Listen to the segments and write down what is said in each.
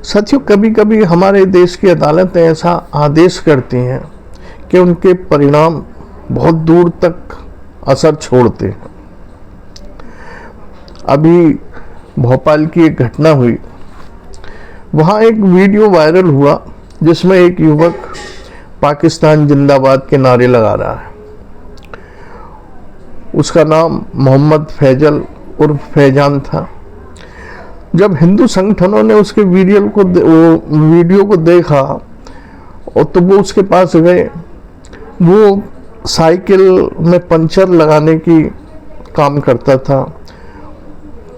साथियों, कभी कभी हमारे देश की अदालतें ऐसा आदेश करती हैं कि उनके परिणाम बहुत दूर तक असर छोड़ते हैं। अभी भोपाल की एक घटना हुई, वहाँ एक वीडियो वायरल हुआ जिसमें एक युवक पाकिस्तान जिंदाबाद के नारे लगा रहा है। उसका नाम मोहम्मद फैजल उर्फ फैजान था। जब हिंदू संगठनों ने उसके वीडियो को देखा और तो वो उसके पास गए। वो साइकिल में पंचर लगाने की काम करता था।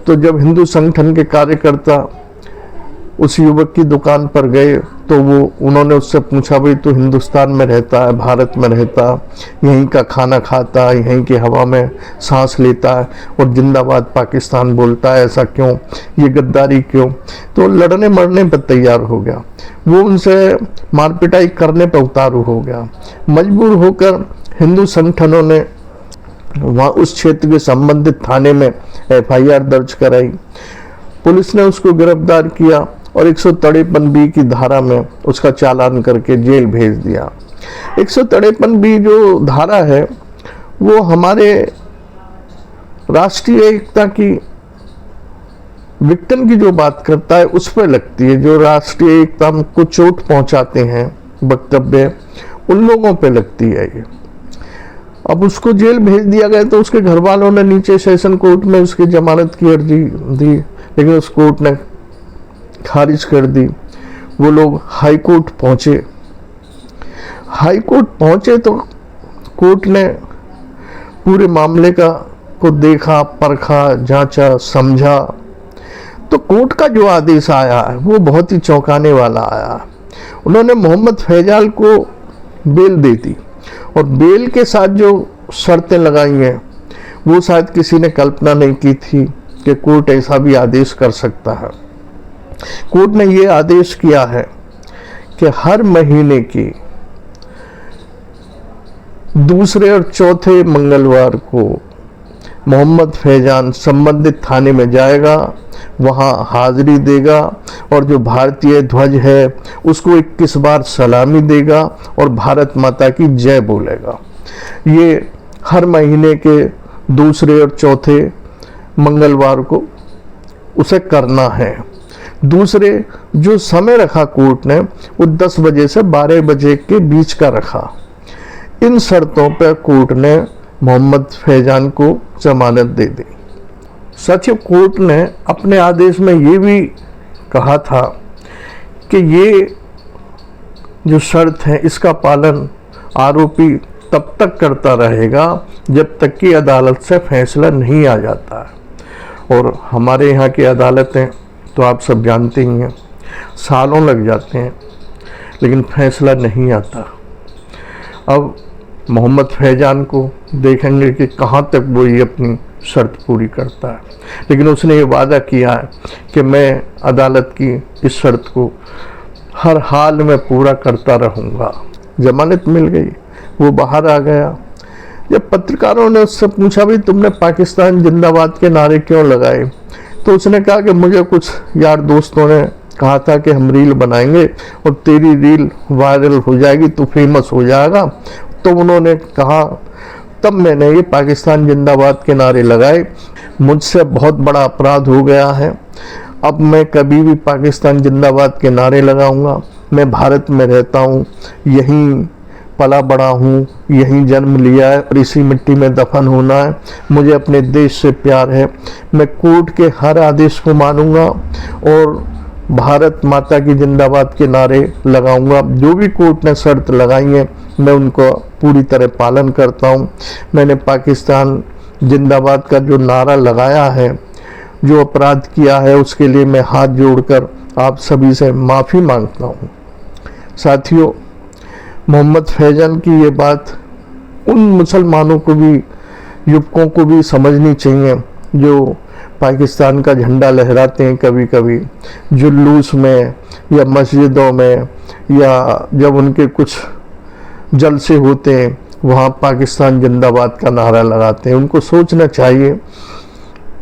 तो जब हिंदू संगठन के कार्यकर्ता उस युवक की दुकान पर गए तो उन्होंने उससे पूछा, भाई तू हिंदुस्तान में रहता है, भारत में रहता, यहीं का खाना खाता है, यहीं की हवा में सांस लेता है और जिंदाबाद पाकिस्तान बोलता है, ऐसा क्यों, ये गद्दारी क्यों? तो लड़ने मरने पर तैयार हो गया। वो उनसे मारपिटाई करने पर उतारू हो गया। मजबूर होकर हिंदू संगठनों ने वहाँ उस क्षेत्र के संबंधित थाने में FIR दर्ज कराई। पुलिस ने उसको गिरफ्तार किया और 153B की धारा में उसका चालान करके जेल भेज दिया। 153B जो धारा है वो हमारे राष्ट्रीय एकता की विघटन की जो बात करता है उस पर लगती है। जो राष्ट्रीय एकता को चोट पहुंचाते हैं वक्तव्य, उन लोगों पे लगती है ये। अब उसको जेल भेज दिया गया तो उसके घर वालों ने नीचे सेशन कोर्ट में उसकी जमानत की अर्जी दी, लेकिन उस कोर्ट ने खारिज कर दी। वो लोग हाई कोर्ट पहुंचे। हाई कोर्ट पहुंचे तो कोर्ट ने पूरे मामले को देखा, परखा, जांचा, समझा। तो कोर्ट का जो आदेश आया है वो बहुत ही चौंकाने वाला आया। उन्होंने मोहम्मद फैजाल को बेल दे दी और बेल के साथ जो शर्तें लगाई हैं वो शायद किसी ने कल्पना नहीं की थी कि कोर्ट ऐसा भी आदेश कर सकता है। कोर्ट ने ये आदेश किया है कि हर महीने की दूसरे और चौथे मंगलवार को मोहम्मद फैजान संबंधित थाने में जाएगा, वहाँ हाजिरी देगा और जो भारतीय ध्वज है उसको 21 बार सलामी देगा और भारत माता की जय बोलेगा। ये हर महीने के दूसरे और चौथे मंगलवार को उसे करना है। दूसरे जो समय रखा कोर्ट ने वो 10 बजे से 12 बजे के बीच का रखा। इन शर्तों पर कोर्ट ने मोहम्मद फैजान को जमानत दे दी। साथियों, कोर्ट ने अपने आदेश में ये भी कहा था कि ये जो शर्त है इसका पालन आरोपी तब तक करता रहेगा जब तक कि अदालत से फैसला नहीं आ जाता है। और हमारे यहाँ की अदालतें तो आप सब जानते ही हैं, सालों लग जाते हैं लेकिन फैसला नहीं आता। अब मोहम्मद फैजान को देखेंगे कि कहाँ तक वो ये अपनी शर्त पूरी करता है। लेकिन उसने ये वादा किया है कि मैं अदालत की इस शर्त को हर हाल में पूरा करता रहूँगा। जमानत मिल गई, वो बाहर आ गया। जब पत्रकारों ने उससे पूछा, भी तुमने पाकिस्तान जिंदाबाद के नारे क्यों लगाए, तो उसने कहा कि मुझे कुछ यार दोस्तों ने कहा था कि हम रील बनाएंगे और तेरी रील वायरल हो जाएगी, तू फेमस हो जाएगा। तो उन्होंने कहा, तब मैंने ये पाकिस्तान जिंदाबाद के नारे लगाए। मुझसे बहुत बड़ा अपराध हो गया है। अब मैं कभी भी पाकिस्तान जिंदाबाद के नारे लगाऊंगा। मैं भारत में रहता हूँ, यहीं पला बड़ा हूँ, यहीं जन्म लिया है और इसी मिट्टी में दफन होना है। मुझे अपने देश से प्यार है। मैं कोर्ट के हर आदेश को मानूंगा और भारत माता की जिंदाबाद के नारे लगाऊंगा। जो भी कोर्ट ने शर्त लगाई है मैं उनको पूरी तरह पालन करता हूं। मैंने पाकिस्तान जिंदाबाद का जो नारा लगाया है, जो अपराध किया है, उसके लिए मैं हाथ जोड़कर आप सभी से माफ़ी मांगता हूं। साथियों, मोहम्मद फैजान की ये बात उन मुसलमानों को भी, युवकों को भी समझनी चाहिए जो पाकिस्तान का झंडा लहराते हैं कभी कभी जुलूस में या मस्जिदों में, या जब उनके कुछ जलसे होते हैं वहाँ पाकिस्तान जिंदाबाद का नारा लगाते हैं। उनको सोचना चाहिए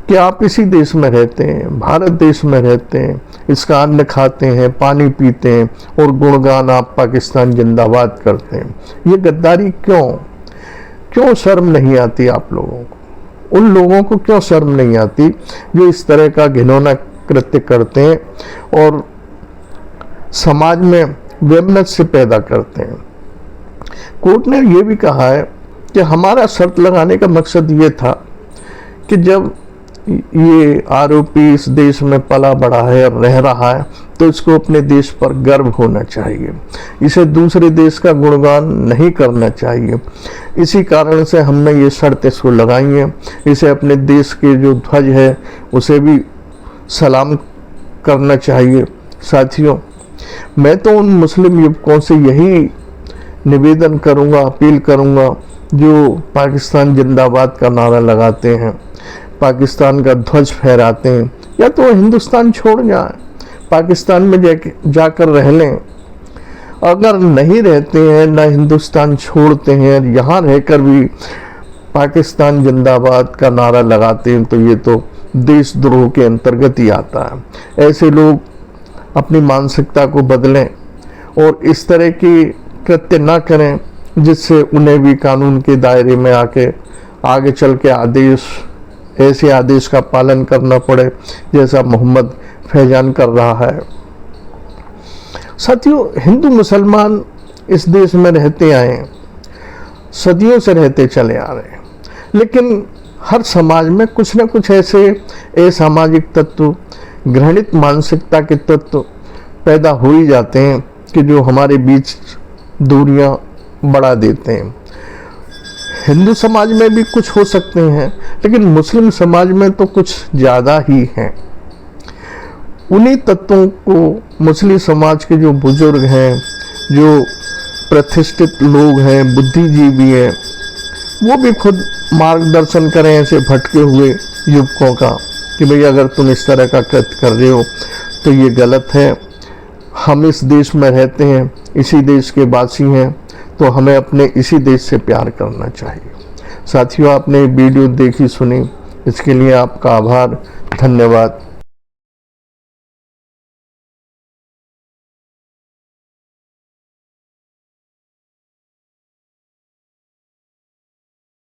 कि कि आप इसी देश में रहते हैं, भारत देश में रहते हैं, इसका अन्न खाते हैं, पानी पीते हैं और गुणगान आप पाकिस्तान जिंदाबाद करते हैं। ये गद्दारी क्यों शर्म नहीं आती आप लोगों को? उन लोगों को क्यों शर्म नहीं आती जो इस तरह का घिनौना कृत्य करते हैं और समाज में वैमनस्य पैदा करते हैं? कोर्ट ने यह भी कहा है कि हमारा शर्त लगाने का मकसद ये था कि जब ये आरोपी इस देश में पला बढ़ा है और रह रहा है तो इसको अपने देश पर गर्व होना चाहिए, इसे दूसरे देश का गुणगान नहीं करना चाहिए। इसी कारण से हमने ये शर्त इसको लगाई है। इसे अपने देश के जो ध्वज है उसे भी सलाम करना चाहिए। साथियों, मैं तो उन मुस्लिम युवकों से यही निवेदन करूंगा, अपील करूंगा जो पाकिस्तान जिंदाबाद का नारा लगाते हैं, पाकिस्तान का ध्वज फहराते हैं, या तो हिंदुस्तान छोड़ जाए, पाकिस्तान में जाकर रह लें। अगर नहीं रहते हैं, ना हिंदुस्तान छोड़ते हैं, यहाँ रहकर भी पाकिस्तान जिंदाबाद का नारा लगाते हैं, तो ये तो देशद्रोह के अंतर्गत ही आता है। ऐसे लोग अपनी मानसिकता को बदलें और इस तरह की कृत्य ना करें जिससे उन्हें भी कानून के दायरे में आके आगे चल के ऐसे आदेश का पालन करना पड़े जैसा मोहम्मद फैजान कर रहा है। साथियों, हिंदू मुसलमान इस देश में रहते आए, सदियों से रहते चले आ रहे हैं, लेकिन हर समाज में कुछ न कुछ ऐसे असामाजिक तत्व, घृणित मानसिकता के तत्व पैदा हो ही जाते हैं कि जो हमारे बीच दूरियां बढ़ा देते हैं। हिंदू समाज में भी कुछ हो सकते हैं, लेकिन मुस्लिम समाज में तो कुछ ज़्यादा ही हैं। उन्हीं तत्वों को मुस्लिम समाज के जो बुजुर्ग हैं, जो प्रतिष्ठित लोग हैं, बुद्धिजीवी हैं, वो भी खुद मार्गदर्शन करें ऐसे भटके हुए युवकों का कि भाई अगर तुम इस तरह का कृत्य कर रहे हो तो ये गलत है। हम इस देश में रहते हैं, इसी देश के वासी हैं, तो हमें अपने इसी देश से प्यार करना चाहिए। साथियों, आपने वीडियो देखी सुनी, इसके लिए आपका आभार, धन्यवाद।